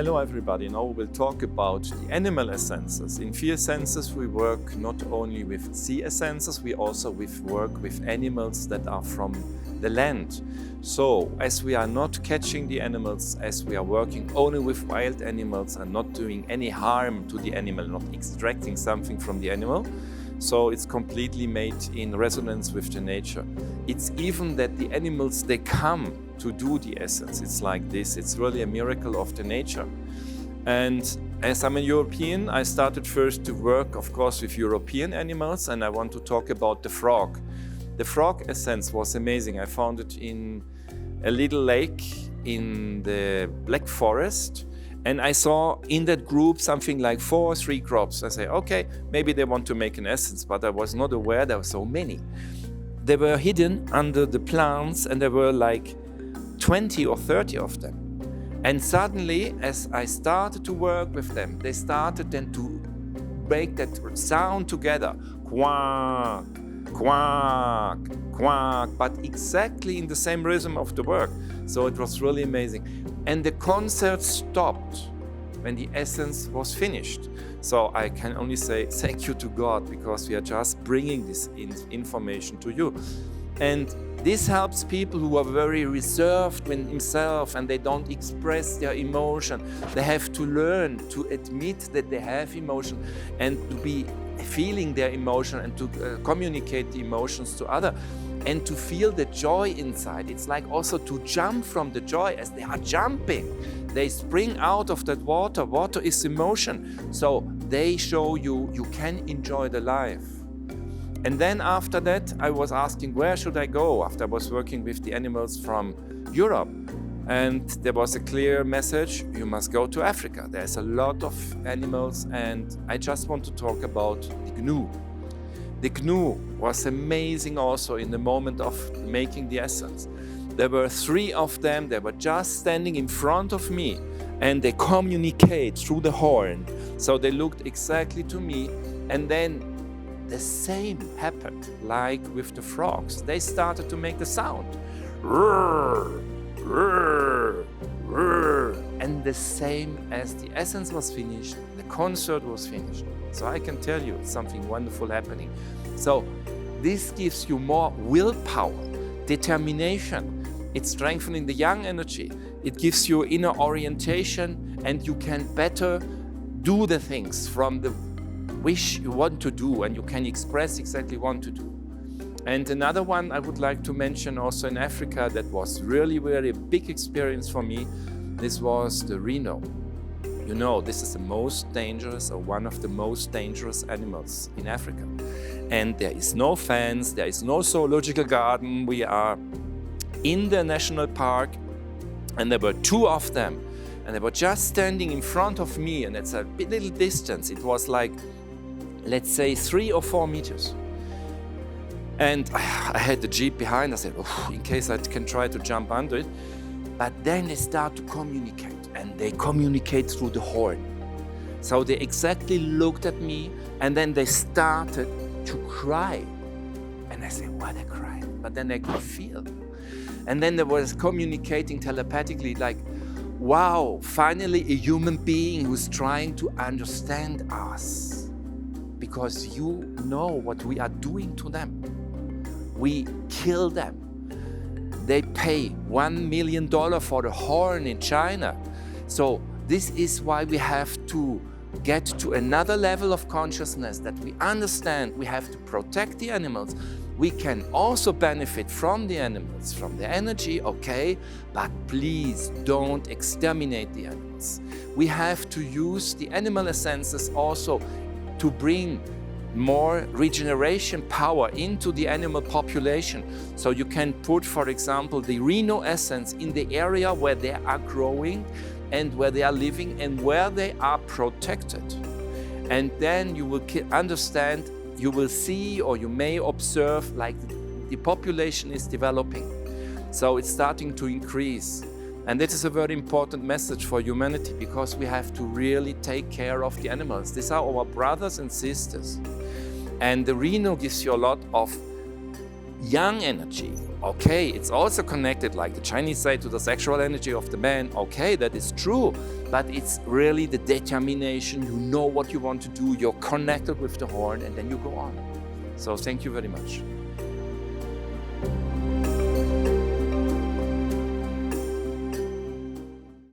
Hello everybody, now we'll talk about the animal essences. In PHI essences we work not only with sea essences, we also work with animals that are from the land. So, as we are not catching the animals, as we are working only with wild animals and not doing any harm to the animal, not extracting something from the animal, so it's completely made in resonance with the nature. It's even that the animals, they come to do the essence. It's like this. It's really a miracle of the nature. And as I'm a European, I started first to work, of course, with European animals, and I want to talk about the frog. The frog essence was amazing. I found it in a little lake in the Black Forest. And I saw in that group something like 4 or 3 crops. I say, okay, maybe they want to make an essence, but I was not aware there were so many. They were hidden under the plants and there were like 20 or 30 of them. And suddenly, as I started to work with them, they started then to make that sound together. Quack, quack, quack, but exactly in the same rhythm of the work. So it was really amazing. And the concert stopped when the essence was finished. So I can only say thank you to God, because we are just bringing this information to you. And this helps people who are very reserved in themselves and they don't express their emotion. They have to learn to admit that they have emotion and to be feeling their emotion and to communicate the emotions to others and to feel the joy inside. It's like also to jump from the joy as they are jumping. They spring out of that water. Water is emotion. So they show you can enjoy the life. And then after that, I was asking, where should I go? After I was working with the animals from Europe. And there was a clear message, you must go to Africa. There's a lot of animals, and I just want to talk about the gnu. The gnu was amazing also in the moment of making the essence. There were 3 of them, they were just standing in front of me, and they communicate through the horn. So they looked exactly to me, and then the same happened like with the frogs. They started to make the sound. Roar, roar, roar. And the same as the essence was finished, the concert was finished. So I can tell you it's something wonderful happening. So this gives you more willpower, determination. It's strengthening the yang energy. It gives you inner orientation, and you can better do the things from the wish you want to do, and you can express exactly what you want to do. And another one I would like to mention also in Africa that was really, really big experience for me. This was the Rhino. You know, this is the most dangerous, or one of the most dangerous animals in Africa. And there is no fence, there is no zoological garden. We are in the national park, and there were 2 of them. And they were just standing in front of me, and it's a little distance. It was like, let's say 3 or 4 meters. And I had the jeep behind. I said, oh, in case I can try to jump under it. But then they start to communicate, and they communicate through the horn. So they exactly looked at me, and then they started to cry. And I said, why they cry? But then they could feel. And then they was communicating telepathically like, wow, finally a human being who's trying to understand us. Because you know what we are doing to them. We kill them. They pay $1 million for the horn in China. So this is why we have to get to another level of consciousness, that we understand we have to protect the animals. We can also benefit from the animals, from the energy, okay, but please don't exterminate the animals. We have to use the animal essences also to bring more regeneration power into the animal population. So you can put, for example, the Rhino essence in the area where they are growing and where they are living and where they are protected. And then you will understand, you will see, or you may observe, like the population is developing. So it's starting to increase. And that is a very important message for humanity, because we have to really take care of the animals. These are our brothers and sisters. And the Rhino gives you a lot of Yang energy, okay, it's also connected, like the Chinese say, to the sexual energy of the man. Okay, that is true, but it's really the determination. You know what you want to do, you're connected with the horn, and then you go on. So thank you very much.